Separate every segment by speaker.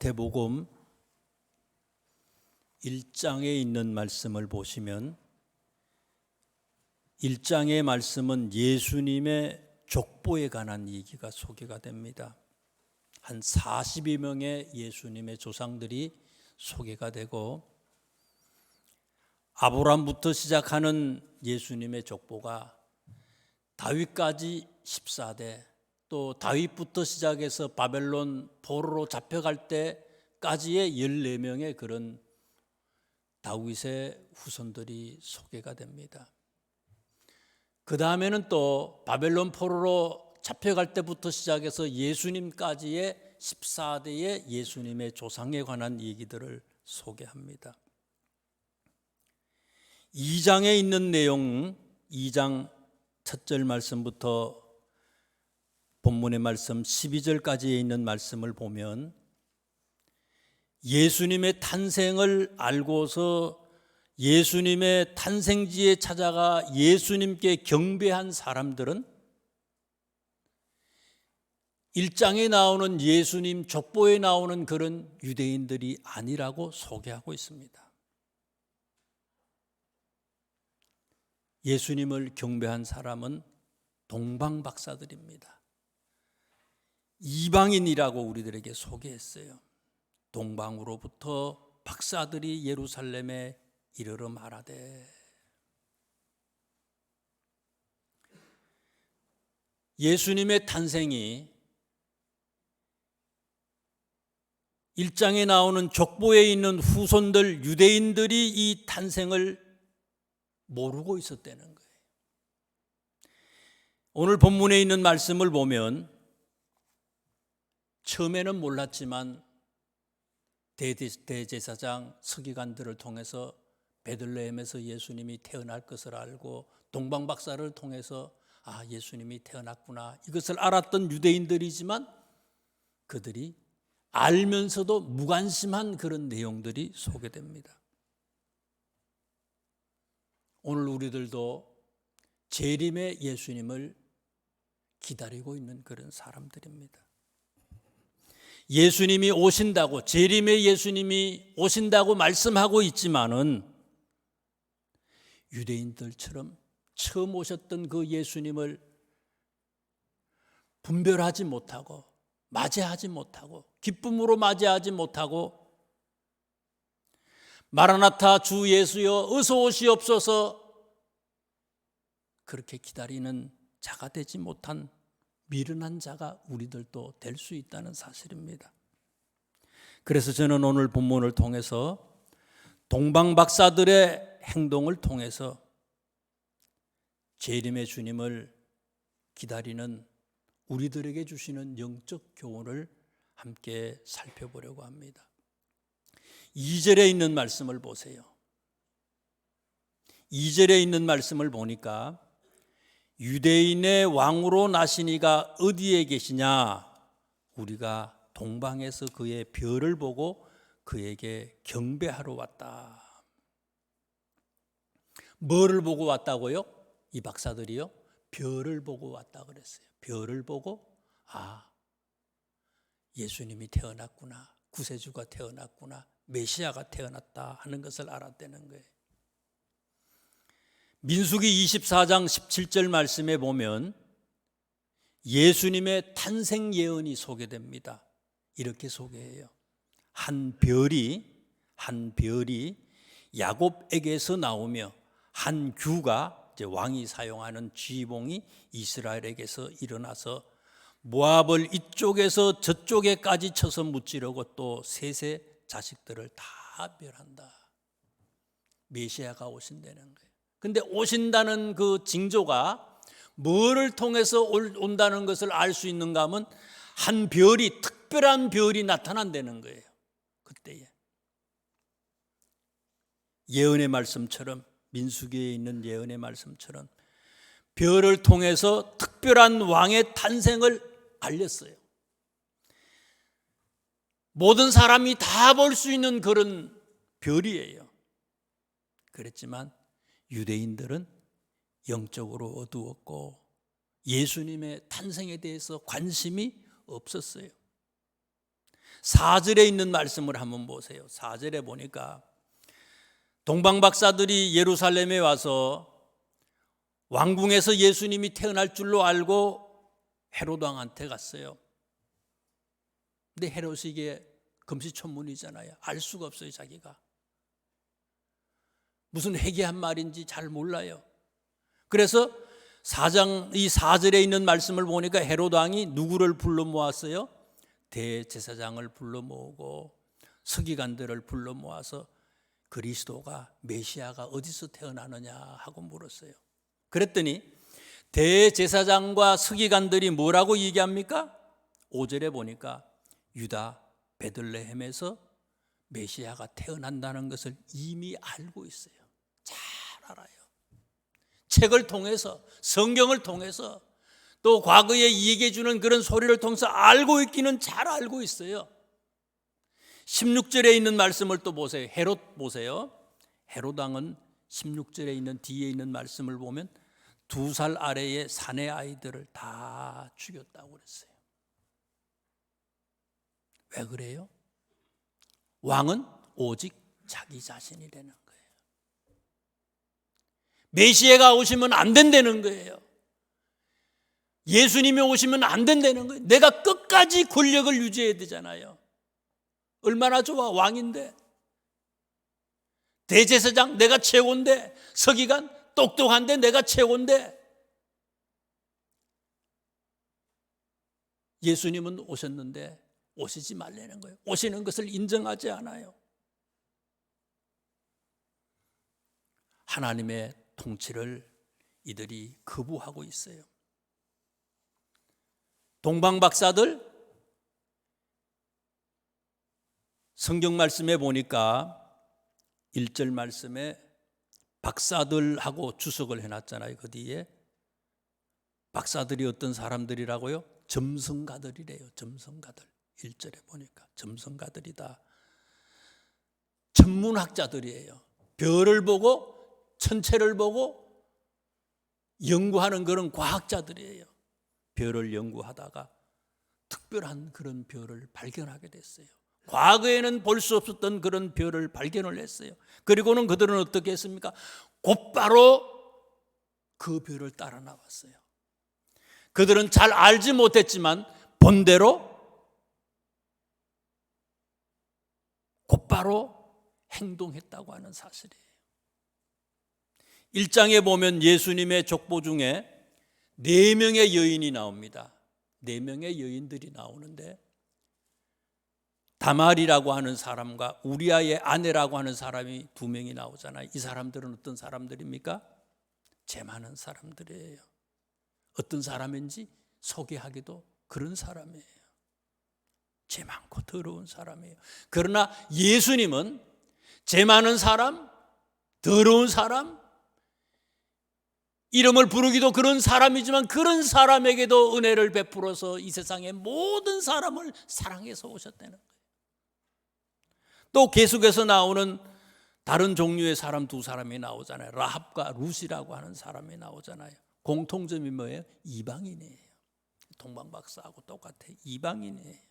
Speaker 1: 마태복음 1장에 있는 말씀을 보시면 1장의 말씀은 예수님의 족보에 관한 얘기가 소개가 됩니다. 한 40여 명의 예수님의 조상들이 소개가 되고 아브라함부터 시작하는 예수님의 족보가 다윗까지 14대, 또 다윗부터 시작해서 바벨론 포로로 잡혀갈 때까지의 14명의 그런 다윗의 후손들이 소개가 됩니다. 그 다음에는 또 바벨론 포로로 잡혀갈 때부터 시작해서 예수님까지의 14대의 예수님의 조상에 관한 얘기들을 소개합니다. 2장에 있는 내용, 2장 첫절 말씀부터 본문의 말씀 12절까지에 있는 말씀을 보면 예수님의 탄생을 알고서 예수님의 탄생지에 찾아가 예수님께 경배한 사람들은 1장에 나오는 예수님 족보에 나오는 그런 유대인들이 아니라고 소개하고 있습니다. 예수님을 경배한 사람은 동방박사들입니다. 이방인이라고 우리들에게 소개했어요. 동방으로부터 박사들이 예루살렘에 이르러 말하되, 예수님의 탄생이 1장에 나오는 족보에 있는 후손들 유대인들이 이 탄생을 모르고 있었다는 거예요. 오늘 본문에 있는 말씀을 보면 처음에는 몰랐지만 대제사장 서기관들을 통해서 베들레헴에서 예수님이 태어날 것을 알고 동방박사를 통해서 예수님이 태어났구나, 이것을 알았던 유대인들이지만 그들이 알면서도 무관심한 그런 내용들이 소개됩니다. 오늘 우리들도 재림의 예수님을 기다리고 있는 그런 사람들입니다. 예수님이 오신다고, 재림의 예수님이 오신다고 말씀하고 있지만은 유대인들처럼 처음 오셨던 그 예수님을 분별하지 못하고 맞이하지 못하고 기쁨으로 맞이하지 못하고 마라나타 주 예수여 어서 오시옵소서 그렇게 기다리는 자가 되지 못한 미련한 자가 우리들도 될 수 있다는 사실입니다. 그래서 저는 오늘 본문을 통해서 동방박사들의 행동을 통해서 재림의 주님을 기다리는 우리들에게 주시는 영적 교훈을 함께 살펴보려고 합니다. 2절에 있는 말씀을 보세요. 2절에 있는 말씀을 보니까 유대인의 왕으로 나신 이가 어디에 계시냐? 우리가 동방에서 그의 별을 보고 그에게 경배하러 왔다. 뭐를 보고 왔다고요? 이 박사들이요? 별을 보고 왔다 그랬어요. 별을 보고 예수님이 태어났구나, 구세주가 태어났구나, 메시아가 태어났다 하는 것을 알았다는 거예요. 민수기 24장 17절 말씀에 보면 예수님의 탄생 예언이 소개됩니다. 이렇게 소개해요. 한 별이 야곱에게서 나오며 한 규가, 왕이 사용하는 쥐봉이 이스라엘에게서 일어나서 모압을 이쪽에서 저쪽에까지 쳐서 무찌르고 또 셋의 자식들을 다 멸한다. 메시아가 오신다는 거예요. 근데 오신다는 그 징조가 뭐를 통해서 온다는 것을 알 수 있는가 하면 한 별이, 특별한 별이 나타난다는 거예요. 그때에 예언의 말씀처럼, 민수기에 있는 예언의 말씀처럼 별을 통해서 특별한 왕의 탄생을 알렸어요. 모든 사람이 다 볼 수 있는 그런 별이에요. 그랬지만 유대인들은 영적으로 어두웠고 예수님의 탄생에 대해서 관심이 없었어요. 4절에 있는 말씀을 한번 보세요. 4절에 보니까 동방박사들이 예루살렘에 와서 왕궁에서 예수님이 태어날 줄로 알고 헤롯 왕한테 갔어요. 근데 헤롯이 이게 금시초문이잖아요. 알 수가 없어요. 자기가 무슨 회개한 말인지 잘 몰라요. 그래서 이 4절에 있는 말씀을 보니까 헤롯 왕이 누구를 불러 모았어요? 대제사장을 불러 모으고 서기관들을 불러 모아서 그리스도가 메시아가 어디서 태어나느냐 하고 물었어요. 그랬더니 대제사장과 서기관들이 뭐라고 얘기합니까? 5절에 보니까 유다 베들레헴에서 메시아가 태어난다는 것을 이미 알고 있어요. 잘 알아요. 책을 통해서, 성경을 통해서, 또 과거에 얘기해 주는 그런 소리를 통해서 알고 있기는 잘 알고 있어요. 16절에 있는 말씀을 또 보세요. 헤롯 보세요. 헤롯 왕은 16절에 있는 뒤에 있는 말씀을 보면 2살 아래의 사내 아이들을 다 죽였다고 그랬어요. 왜 그래요? 왕은 오직 자기 자신이라는 거예요. 메시아가 오시면 안 된다는 거예요. 예수님이 오시면 안 된다는 거예요. 내가 끝까지 권력을 유지해야 되잖아요. 얼마나 좋아, 왕인데. 대제사장 내가 최고인데, 서기관 똑똑한데 내가 최고인데. 예수님은 오셨는데 오시지 말라는 거예요. 오시는 것을 인정하지 않아요. 하나님의 통치를 이들이 거부하고 있어요. 동방박사들 성경 말씀에 보니까 1절 말씀에 박사들하고 주석을 해놨잖아요. 그 뒤에 박사들이 어떤 사람들이라고요? 점성가들이래요. 점성가들. 1절에 보니까 점성가들이다. 천문학자들이에요. 별을 보고 천체를 보고 연구하는 그런 과학자들이에요. 별을 연구하다가 특별한 그런 별을 발견하게 됐어요. 과거에는 볼 수 없었던 그런 별을 발견을 했어요. 그리고는 그들은 어떻게 했습니까? 곧바로 그 별을 따라 나왔어요. 그들은 잘 알지 못했지만 본대로 곧바로 행동했다고 하는 사실이에요. 1장에 보면 예수님의 족보 중에 4명의 여인이 나옵니다. 4명의 여인들이 나오는데 다말이라고 하는 사람과 우리아의 아내라고 하는 사람이 2명이 나오잖아요. 이 사람들은 어떤 사람들입니까? 죄 많은 사람들이에요. 어떤 사람인지 소개하기도 그런 사람이에요. 죄 많고 더러운 사람이에요. 그러나 예수님은 죄 많은 사람, 더러운 사람, 이름을 부르기도 그런 사람이지만 그런 사람에게도 은혜를 베풀어서 이 세상의 모든 사람을 사랑해서 오셨다는 거예요. 또 계속해서 나오는 다른 종류의 사람 2사람이 나오잖아요. 라합과 룻이라고 하는 사람이 나오잖아요. 공통점이 뭐예요? 이방인이에요. 동방박사하고 똑같아요. 이방인이에요.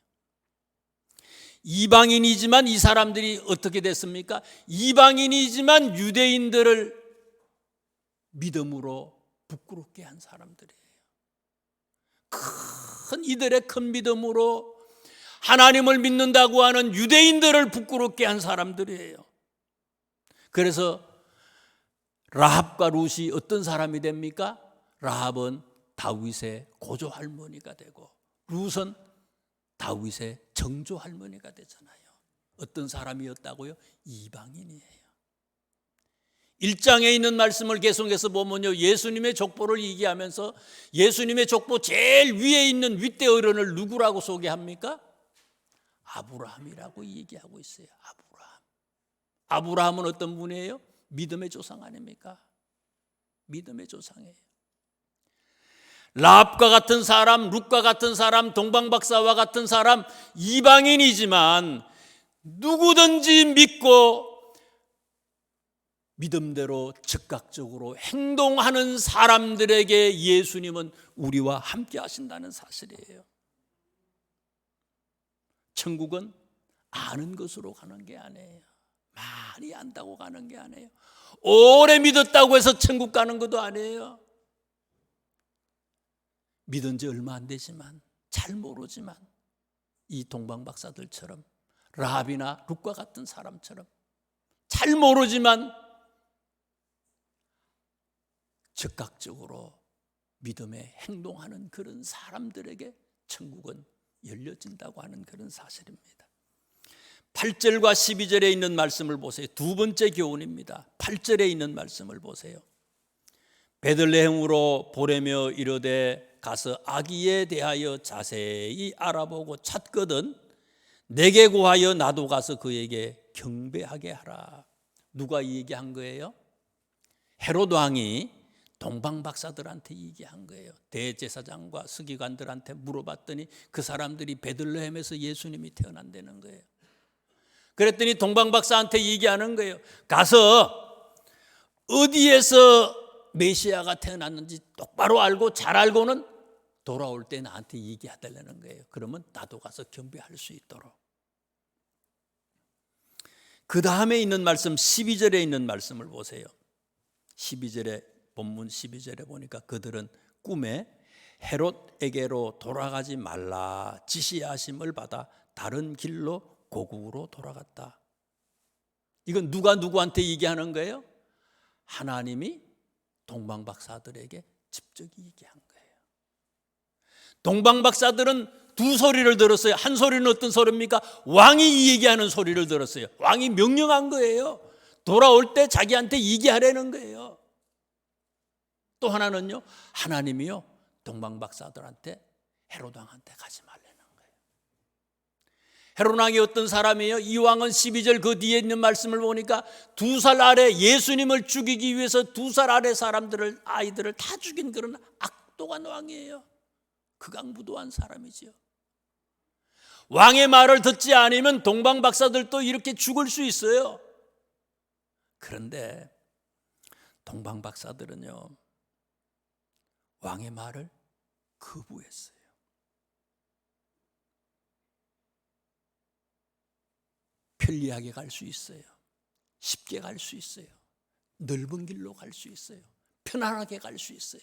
Speaker 1: 이방인이지만 이 사람들이 어떻게 됐습니까? 이방인이지만 유대인들을 믿음으로 부끄럽게 한 사람들이에요. 이들의 큰 믿음으로 하나님을 믿는다고 하는 유대인들을 부끄럽게 한 사람들이에요. 그래서 라합과 룻이 어떤 사람이 됩니까? 라합은 다윗의 고조 할머니가 되고 룻은 다윗의 정조 할머니가 되잖아요. 어떤 사람이었다고요? 이방인이에요. 1장에 있는 말씀을 계속해서 보면요, 예수님의 족보를 얘기하면서 예수님의 족보 제일 위에 있는 윗대 어른을 누구라고 소개합니까? 아브라함이라고 얘기하고 있어요. 아브라함은 어떤 분이에요? 믿음의 조상 아닙니까? 믿음의 조상이에요. 라합과 같은 사람, 룻과 같은 사람, 동방박사와 같은 사람, 이방인이지만 누구든지 믿고 믿음대로 즉각적으로 행동하는 사람들에게 예수님은 우리와 함께 하신다는 사실이에요. 천국은 아는 것으로 가는 게 아니에요. 많이 안다고 가는 게 아니에요. 오래 믿었다고 해서 천국 가는 것도 아니에요. 믿은 지 얼마 안 되지만, 잘 모르지만, 이 동방박사들처럼, 라합이나 룻과 같은 사람처럼 잘 모르지만 즉각적으로 믿음에 행동하는 그런 사람들에게 천국은 열려진다고 하는 그런 사실입니다. 8절과 12절에 있는 말씀을 보세요. 두 번째 교훈입니다. 8절에 있는 말씀을 보세요. 베들레헴으로 보내며 이르되 가서 아기에 대하여 자세히 알아보고 찾거든 내게 구하여 나도 가서 그에게 경배하게 하라. 누가 이 얘기한 거예요? 헤롯 왕이 동방박사들한테 얘기한 거예요. 대제사장과 서기관들한테 물어봤더니 그 사람들이 베들레헴에서 예수님이 태어난다는 거예요. 그랬더니 동방박사한테 얘기하는 거예요. 가서 어디에서 메시아가 태어났는지 똑바로 알고 잘 알고는 돌아올 때 나한테 얘기해달라는 거예요. 그러면 나도 가서 경배할 수 있도록. 그 다음에 있는 말씀 12절에 있는 말씀을 보세요. 12절에 본문 12절에 보니까 그들은 꿈에 헤롯에게로 돌아가지 말라 지시하심을 받아 다른 길로 고국으로 돌아갔다. 이건 누가 누구한테 얘기하는 거예요? 하나님이 동방박사들에게 직접 얘기한 거예요. 동방박사들은 두 소리를 들었어요. 한 소리는 어떤 소리입니까? 왕이 얘기하는 소리를 들었어요. 왕이 명령한 거예요. 돌아올 때 자기한테 얘기하라는 거예요. 또 하나는요, 하나님이요 동방박사들한테 헤롯 왕한테 가지 말라는 거예요. 헤롯 왕이 어떤 사람이에요? 이 왕은 12절 그 뒤에 있는 말씀을 보니까 2살 아래 예수님을 죽이기 위해서 2살 아래 사람들을, 아이들을 다 죽인 그런 악독한 왕이에요. 극악무도한 사람이죠. 왕의 말을 듣지 않으면 동방박사들도 이렇게 죽을 수 있어요. 그런데 동방박사들은요 왕의 말을 거부했어요. 편리하게 갈 수 있어요. 쉽게 갈 수 있어요. 넓은 길로 갈 수 있어요. 편안하게 갈 수 있어요.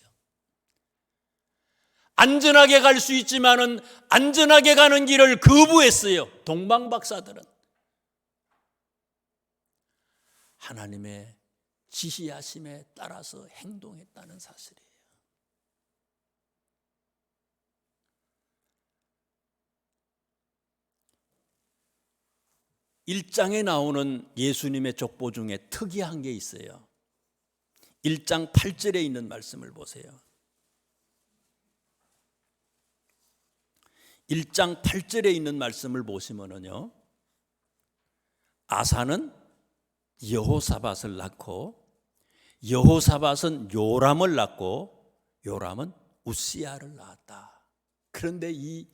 Speaker 1: 안전하게 갈 수 있지만은 안전하게 가는 길을 거부했어요. 동방박사들은 하나님의 지시하심에 따라서 행동했다는 사실이에요. 1장에 나오는 예수님의 족보 중에 특이한 게 있어요. 1장 8절에 있는 말씀을 보세요. 1장 8절에 있는 말씀을 보시면은요, 아사는 여호사밧을 낳고 여호사밧은 요람을 낳고 요람은 우시야를 낳았다. 그런데 이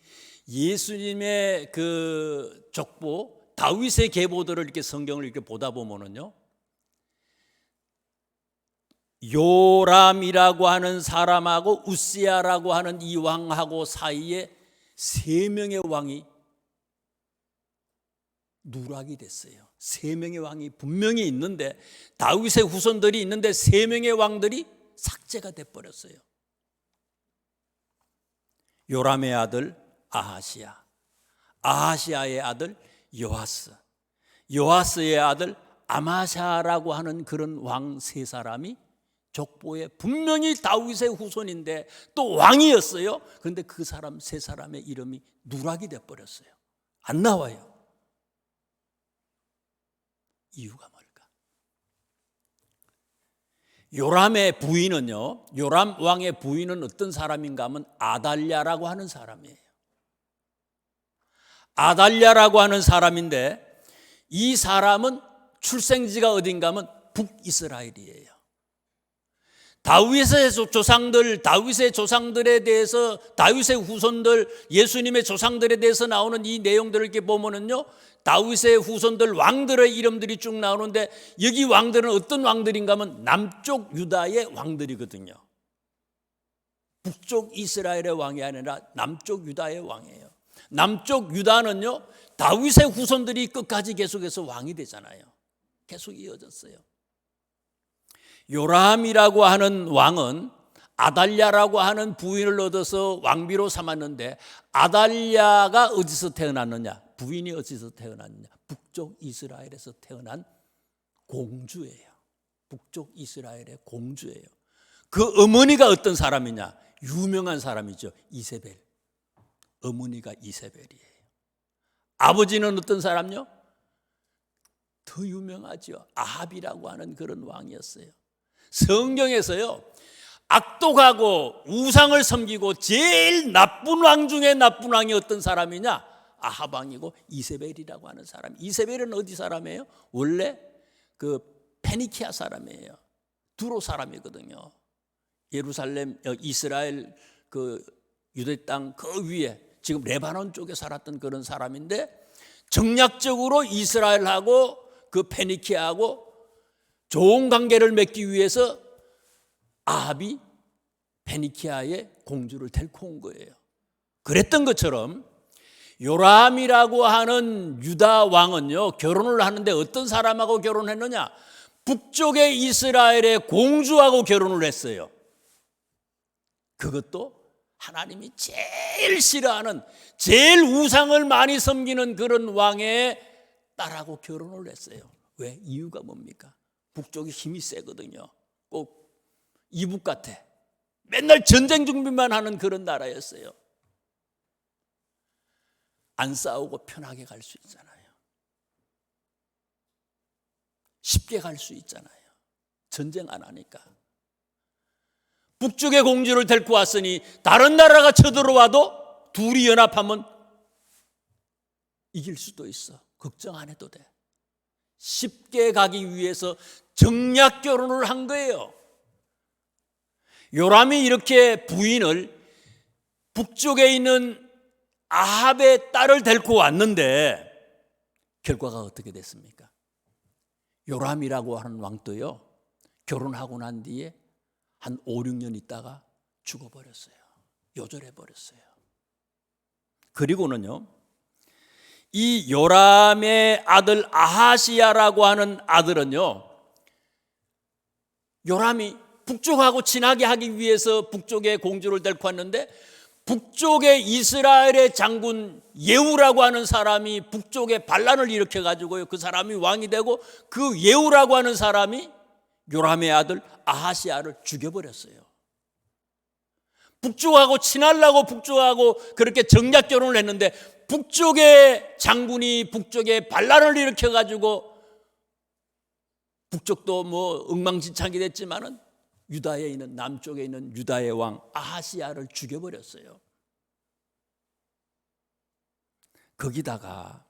Speaker 1: 예수님의 그 족보 다윗의 계보들을 이렇게 성경을 이렇게 보다 보면은요, 요람이라고 하는 사람하고 우시야라고 하는 이 왕하고 사이에 3명의 왕이 누락이 됐어요. 3명의 왕이 분명히 있는데, 다윗의 후손들이 있는데 3명의 왕들이 삭제가 돼버렸어요. 요람의 아들 아하시야, 아하시야의 아들 요아스, 요아스의 아들 아마샤라고 하는 그런 왕 3사람이 족보에 분명히 다윗의 후손인데 또 왕이었어요. 그런데 그 사람 3사람의 이름이 누락이 돼버렸어요. 안 나와요. 이유가 뭘까? 요람의 부인은요, 요람 왕의 부인은 어떤 사람인가 하면 아달랴라고 하는 사람이에요. 아달랴라고 하는 사람인데 이 사람은 출생지가 어딘가 하면 북이스라엘이에요. 다윗의 조상들에 대해서, 다윗의 후손들, 예수님의 조상들에 대해서 나오는 이 내용들을 이렇게 보면은요, 다윗의 후손들 왕들의 이름들이 쭉 나오는데 여기 왕들은 어떤 왕들인가 하면 남쪽 유다의 왕들이거든요. 북쪽 이스라엘의 왕이 아니라 남쪽 유다의 왕이에요. 남쪽 유다는요, 다윗의 후손들이 끝까지 계속해서 왕이 되잖아요. 계속 이어졌어요. 요람이라고 하는 왕은 아달랴라고 하는 부인을 얻어서 왕비로 삼았는데, 아달랴가 어디서 태어났느냐? 부인이 어디서 태어났느냐? 북쪽 이스라엘에서 태어난 공주예요. 북쪽 이스라엘의 공주예요. 그 어머니가 어떤 사람이냐? 유명한 사람이죠. 이세벨. 어머니가 이세벨이에요. 아버지는 어떤 사람요? 더 유명하죠. 아합이라고 하는 그런 왕이었어요. 성경에서요, 악독하고 우상을 섬기고 제일 나쁜 왕 중에 나쁜 왕이 어떤 사람이냐? 아합 왕이고 이세벨이라고 하는 사람. 이세벨은 어디 사람이에요? 원래 그 페니키아 사람이에요. 두로 사람이거든요. 예루살렘, 이스라엘 그 유대 땅 그 위에 지금 레바논 쪽에 살았던 그런 사람인데, 정략적으로 이스라엘하고 그 페니키아하고 좋은 관계를 맺기 위해서 아합이 페니키아의 공주를 데리고 온 거예요. 그랬던 것처럼 요람이라고 하는 유다 왕은요, 결혼을 하는데 어떤 사람하고 결혼했느냐? 북쪽의 이스라엘의 공주하고 결혼을 했어요. 그것도 하나님이 제일 싫어하는, 제일 우상을 많이 섬기는 그런 왕의 딸하고 결혼을 했어요. 왜? 이유가 뭡니까? 북쪽이 힘이 세거든요. 꼭 이북 같아. 맨날 전쟁 준비만 하는 그런 나라였어요. 안 싸우고 편하게 갈 수 있잖아요. 쉽게 갈 수 있잖아요. 전쟁 안 하니까. 북쪽의 공주를 데리고 왔으니 다른 나라가 쳐들어와도 둘이 연합하면 이길 수도 있어. 걱정 안 해도 돼. 쉽게 가기 위해서 정략 결혼을 한 거예요. 요람이 이렇게 부인을, 북쪽에 있는 아합의 딸을 데리고 왔는데 결과가 어떻게 됐습니까? 요람이라고 하는 왕도요, 결혼하고 난 뒤에 한 5, 6년 있다가 죽어버렸어요. 요절해버렸어요. 그리고는요, 이 요람의 아들 아하시야라고 하는 아들은요, 요람이 북쪽하고 친하게 하기 위해서 북쪽의 공주를 데리고 왔는데, 북쪽의 이스라엘의 장군 예후라고 하는 사람이 북쪽에 반란을 일으켜가지고요, 그 사람이 왕이 되고, 그 예후라고 하는 사람이 요람의 아들 아하시야를 죽여버렸어요. 북쪽하고 친하려고 북쪽하고 그렇게 정략 결혼을 했는데, 북쪽의 장군이 북쪽에 반란을 일으켜가지고 북쪽도 뭐 엉망진창이 됐지만은 유다에 있는, 남쪽에 있는 유다의 왕 아하시야를 죽여버렸어요. 거기다가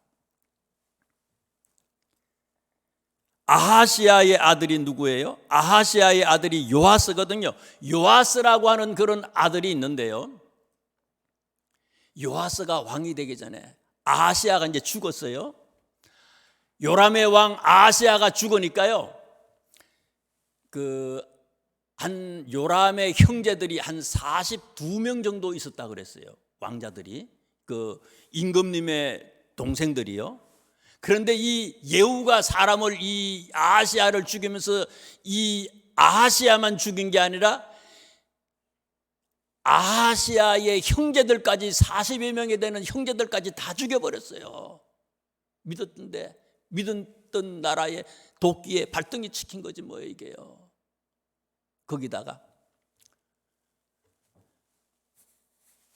Speaker 1: 아하시야의 아들이 누구예요? 아하시야의 아들이 요아스거든요. 요아스라고 하는 그런 아들이 있는데요, 요아스가 왕이 되기 전에 아하시야가 이제 죽었어요. 요람의 왕 아하시야가 죽으니까요, 한 요람의 형제들이 한 42명 정도 있었다 그랬어요. 왕자들이, 그 임금님의 동생들이요. 그런데 이 예후가 사람을, 이 아하시야를 죽이면서 이 아하시야만 죽인 게 아니라 아하시야의 형제들까지, 40여 명이 되는 형제들까지 다 죽여버렸어요. 믿었던 나라의 도끼에 발등이 찍힌 거지 뭐 이게요. 거기다가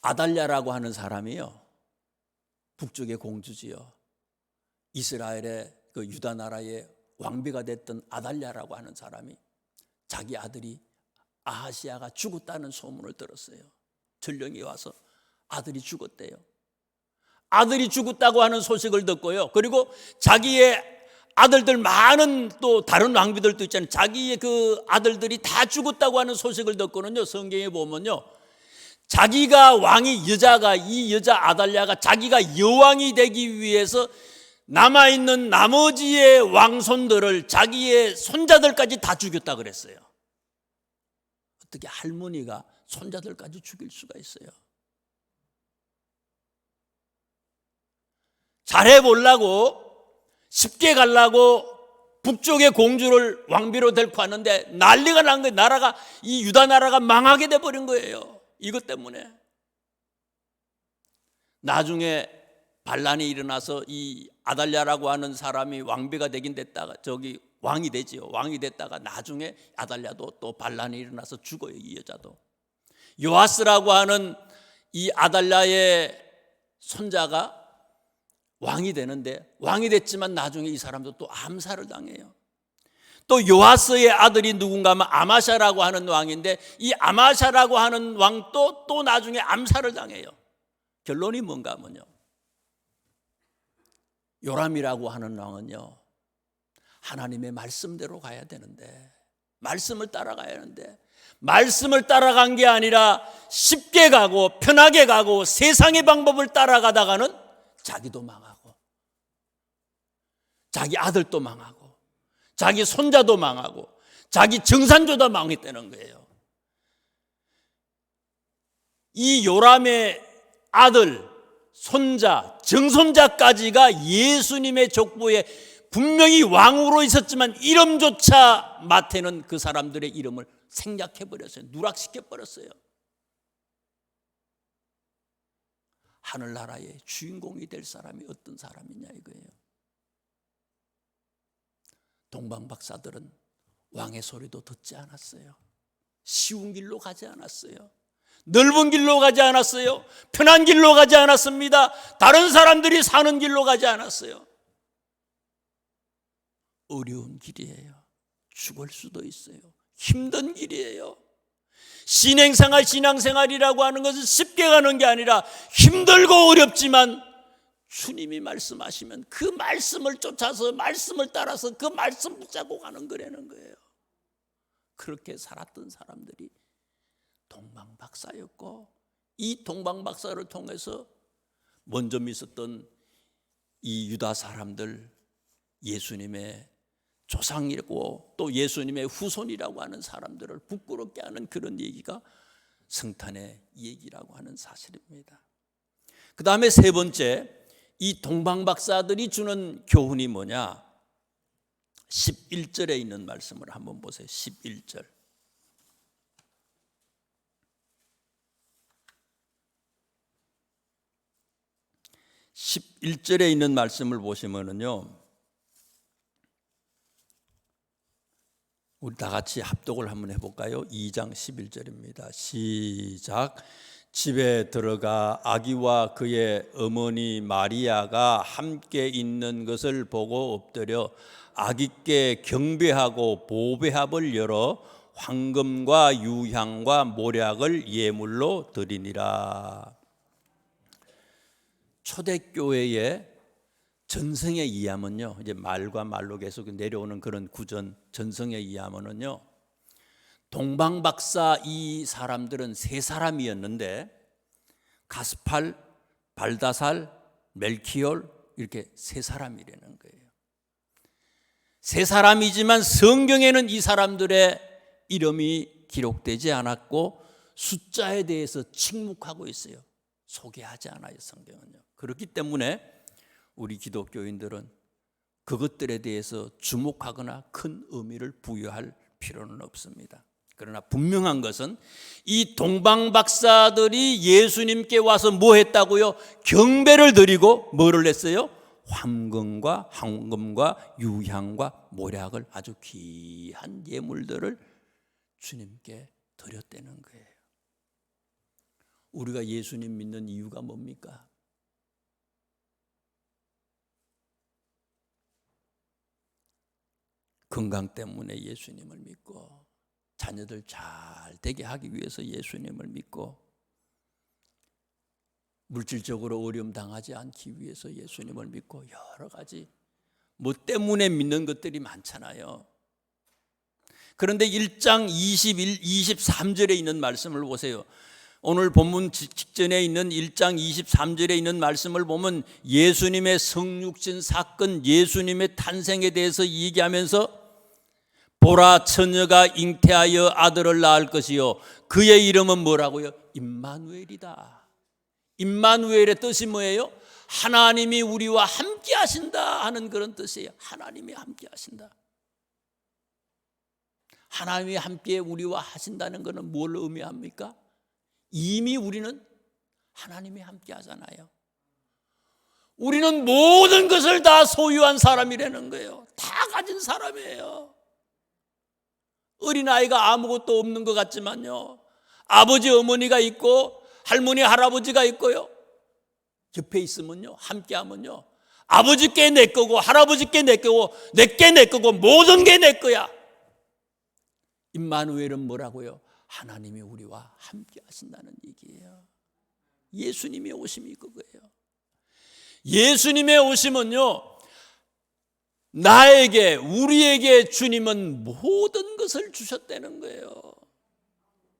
Speaker 1: 아달랴라고 하는 사람이요, 북쪽의 공주지요. 이스라엘의 그 유다 나라의 왕비가 됐던 아달랴라고 하는 사람이 자기 아들이 아하시야가 죽었다는 소문을 들었어요. 전령이 와서 아들이 죽었대요. 아들이 죽었다고 하는 소식을 듣고요, 그리고 자기의 아들들, 많은 또 다른 왕비들도 있잖아요. 자기의 그 아들들이 다 죽었다고 하는 소식을 듣고는요, 성경에 보면요, 자기가 왕이, 이 여자 아달랴가 자기가 여왕이 되기 위해서 남아있는 나머지의 왕손들을, 자기의 손자들까지 다 죽였다 그랬어요. 어떻게 할머니가 손자들까지 죽일 수가 있어요? 잘해보려고 쉽게 가려고 북쪽의 공주를 왕비로 데리고 왔는데 난리가 난 거예요. 나라가, 이 유다 나라가 망하게 돼버린 거예요. 이것 때문에. 나중에 반란이 일어나서 이 아달랴라고 하는 사람이 왕비가 되긴 됐다가, 왕이 되지요. 왕이 됐다가 나중에 아달랴도 또 반란이 일어나서 죽어요. 이 여자도. 요아스라고 하는 이 아달랴의 손자가 왕이 되는데, 왕이 됐지만 나중에 이 사람도 또 암살을 당해요. 또 요아스의 아들이 누군가 하면 아마샤라고 하는 왕인데, 이 아마샤라고 하는 왕도 또 나중에 암살을 당해요. 결론이 뭔가 하면요, 요람이라고 하는 왕은요, 하나님의 말씀대로 가야 되는데, 말씀을 따라가야 하는데, 말씀을 따라간 게 아니라 쉽게 가고 편하게 가고 세상의 방법을 따라가다가는 자기도 망하고, 자기 아들도 망하고, 자기 손자도 망하고, 자기 정산조도 망했다는 거예요. 이 요람의 아들, 손자, 정손자까지가 예수님의 족보에 분명히 왕으로 있었지만 이름조차 마태는 그 사람들의 이름을 생략해버렸어요. 누락시켜버렸어요. 하늘나라의 주인공이 될 사람이 어떤 사람이냐 이거예요. 동방박사들은 왕의 소리도 듣지 않았어요. 쉬운 길로 가지 않았어요. 넓은 길로 가지 않았어요. 편한 길로 가지 않았습니다. 다른 사람들이 사는 길로 가지 않았어요. 어려운 길이에요. 죽을 수도 있어요. 힘든 길이에요. 신앙생활이라고 하는 것은 쉽게 가는 게 아니라 힘들고 어렵지만 주님이 말씀하시면 그 말씀을 쫓아서, 말씀을 따라서 그 말씀 붙잡고 가는 거라는 거예요. 그렇게 살았던 사람들이 동방박사였고, 이 동방박사를 통해서 먼저 믿었던 이 유다 사람들, 예수님의 조상이고 또 예수님의 후손이라고 하는 사람들을 부끄럽게 하는 그런 얘기가 성탄의 얘기라고 하는 사실입니다. 그 다음에 세 번째, 이 동방박사들이 주는 교훈이 뭐냐? 11절에 있는 말씀을 한번 보세요. 11절. 11절에 있는 말씀을 보시면은요, 우리 다 같이 합독을 한번 해볼까요? 2장 11절입니다. 시작. 집에 들어가 아기와 그의 어머니 마리아가 함께 있는 것을 보고 엎드려 아기께 경배하고 보배합을 열어 황금과 유향과 모략을 예물로 드리니라. 초대교회의 전성에 의하면요, 이제 말과 말로 계속 내려오는 그런 구전 전성에 의하면요, 동방박사 이 사람들은 세 사람이었는데, 가스팔, 발다살, 멜키올, 이렇게 세 사람이라는 거예요. 세 사람이지만 성경에는 이 사람들의 이름이 기록되지 않았고 숫자에 대해서 침묵하고 있어요. 소개하지 않아요, 성경은요. 그렇기 때문에 우리 기독교인들은 그것들에 대해서 주목하거나 큰 의미를 부여할 필요는 없습니다. 그러나 분명한 것은 이 동방박사들이 예수님께 와서 뭐 했다고요? 경배를 드리고 뭐를 했어요? 황금과 유향과 모략을, 아주 귀한 예물들을 주님께 드렸다는 거예요. 우리가 예수님 믿는 이유가 뭡니까? 건강 때문에 예수님을 믿고, 자녀들 잘 되게 하기 위해서 예수님을 믿고, 물질적으로 어려움 당하지 않기 위해서 예수님을 믿고, 여러 가지 뭐 때문에 믿는 것들이 많잖아요. 그런데 1장 23절에 있는 말씀을 보세요. 오늘 본문 직전에 있는 1장 23절에 있는 말씀을 보면 예수님의 성육신 사건, 예수님의 탄생에 대해서 얘기하면서 보라, 처녀가 잉태하여 아들을 낳을 것이요 그의 이름은 뭐라고요? 임마누엘이다. 임마누엘의 뜻이 뭐예요? 하나님이 우리와 함께 하신다 하는 그런 뜻이에요. 하나님이 함께 하신다. 하나님이 함께 우리와 하신다는 것은 뭘 의미합니까? 이미 우리는 하나님이 함께 하잖아요. 우리는 모든 것을 다 소유한 사람이라는 거예요. 다 가진 사람이에요. 어린아이가 아무것도 없는 것 같지만요, 아버지 어머니가 있고 할머니 할아버지가 있고요, 옆에 있으면요, 함께 하면요, 아버지께 내 거고 할아버지께 내 거고 내게 내 거고 모든 게 내 거야. 임마누엘은 뭐라고요? 하나님이 우리와 함께 하신다는 얘기예요. 예수님의 오심이 그거예요. 예수님의 오심은요, 나에게, 우리에게 주님은 모든 것을 주셨다는 거예요.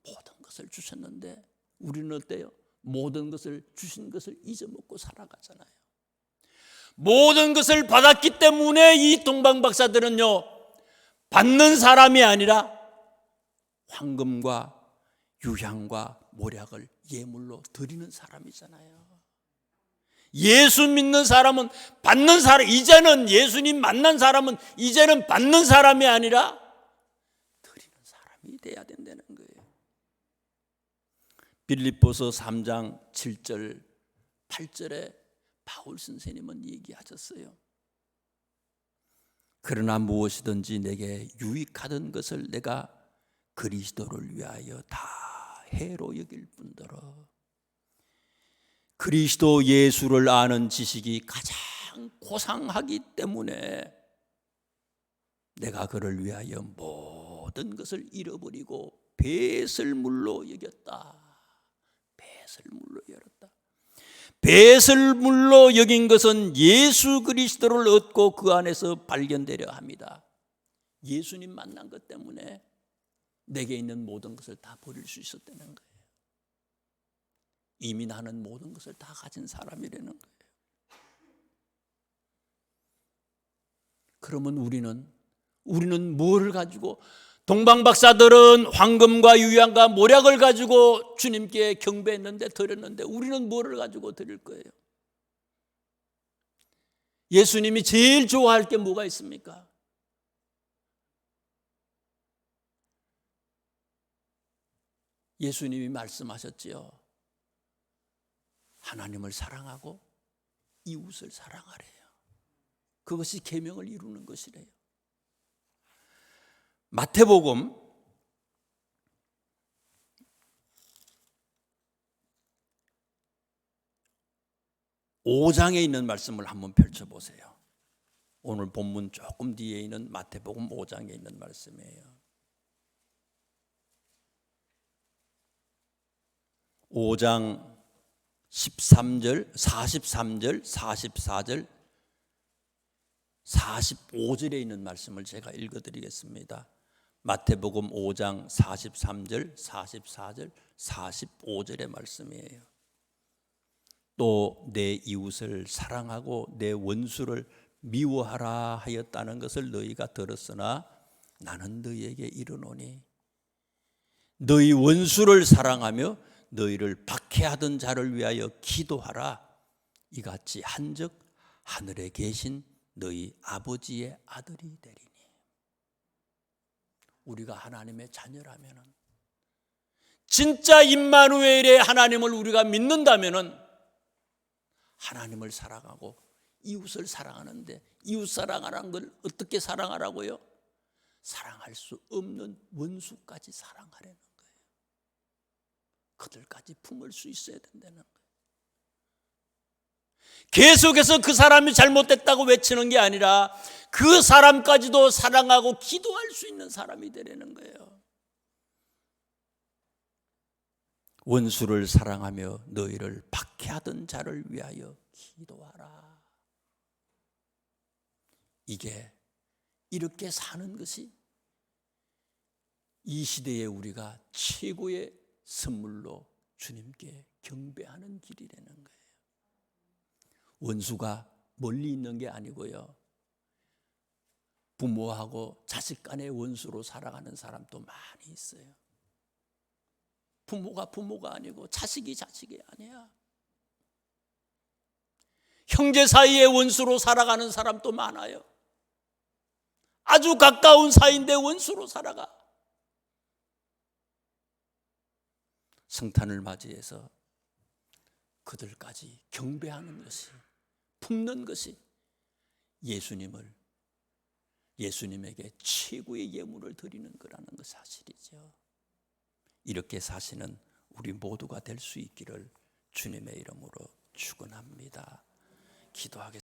Speaker 1: 모든 것을 주셨는데 우리는 어때요? 모든 것을 주신 것을 잊어먹고 살아가잖아요. 모든 것을 받았기 때문에 이 동방박사들은요, 받는 사람이 아니라 황금과 유향과 모략을 예물로 드리는 사람이잖아요. 예수 믿는 사람은 받는 사람, 이제는 예수님 만난 사람은 이제는 받는 사람이 아니라 드리는 사람이 돼야 된다는 거예요. 빌립보서 3장 7절 8절에 바울 선생님은 얘기하셨어요. 그러나 무엇이든지 내게 유익하던 것을 내가 그리스도를 위하여 다 해로 여길 뿐더러 그리스도 예수를 아는 지식이 가장 고상하기 때문에 내가 그를 위하여 모든 것을 잃어버리고 배설물로 여겼다. 배설물로 여겼다. 배설물로 여긴 것은 예수 그리스도를 얻고 그 안에서 발견되려 합니다. 예수님 만난 것 때문에 내게 있는 모든 것을 다 버릴 수 있었다는 거예요. 이미 나는 모든 것을 다 가진 사람이라는 거예요. 그러면 우리는 뭐를 가지고, 동방박사들은 황금과 유향과 모략을 가지고 주님께 경배했는데 드렸는데 우리는 뭐를 가지고 드릴 거예요? 예수님이 제일 좋아할 게 뭐가 있습니까? 예수님이 말씀하셨지요. 하나님을 사랑하고 이웃을 사랑하래요. 그것이 계명을 이루는 것이래요. 마태복음 5장에 있는 말씀을 한번 펼쳐보세요. 오늘 본문 조금 뒤에 있는 마태복음 5장에 있는 말씀이에요. 5장 13절, 43절, 44절, 45절에 있는 말씀을 제가 읽어드리겠습니다. 마태복음 5장 43절, 44절, 45절의 말씀이에요. 또 내 이웃을 사랑하고 내 원수를 미워하라 하였다는 것을 너희가 들었으나 나는 너희에게 이르노니 너희 원수를 사랑하며 너희를 박해하던 자를 위하여 기도하라. 이같이 한즉 하늘에 계신 너희 아버지의 아들이 되리니. 우리가 하나님의 자녀라면, 진짜 임마누엘의 하나님을 우리가 믿는다면 하나님을 사랑하고 이웃을 사랑하는데, 이웃 사랑하라는 걸 어떻게 사랑하라고요? 사랑할 수 없는 원수까지 사랑하라는 거예요. 그들까지 품을 수 있어야 된다는 거예요. 계속해서 그 사람이 잘못됐다고 외치는 게 아니라 그 사람까지도 사랑하고 기도할 수 있는 사람이 되라는 거예요. 원수를 사랑하며 너희를 박해하던 자를 위하여 기도하라. 이렇게 사는 것이 이 시대에 우리가 최고의 선물로 주님께 경배하는 길이라는 거예요. 원수가 멀리 있는 게 아니고요, 부모하고 자식 간의 원수로 살아가는 사람도 많이 있어요. 부모가 부모가 아니고 자식이 자식이 아니야. 형제 사이의 원수로 살아가는 사람도 많아요. 아주 가까운 사이인데 원수로 살아가. 성탄을 맞이해서 그들까지 경배하는 것이, 품는 것이 예수님에게 최고의 예물을 드리는 거라는 것 사실이죠. 이렇게 사시는 우리 모두가 될 수 있기를 주님의 이름으로 축원합니다. 기도하겠습니다.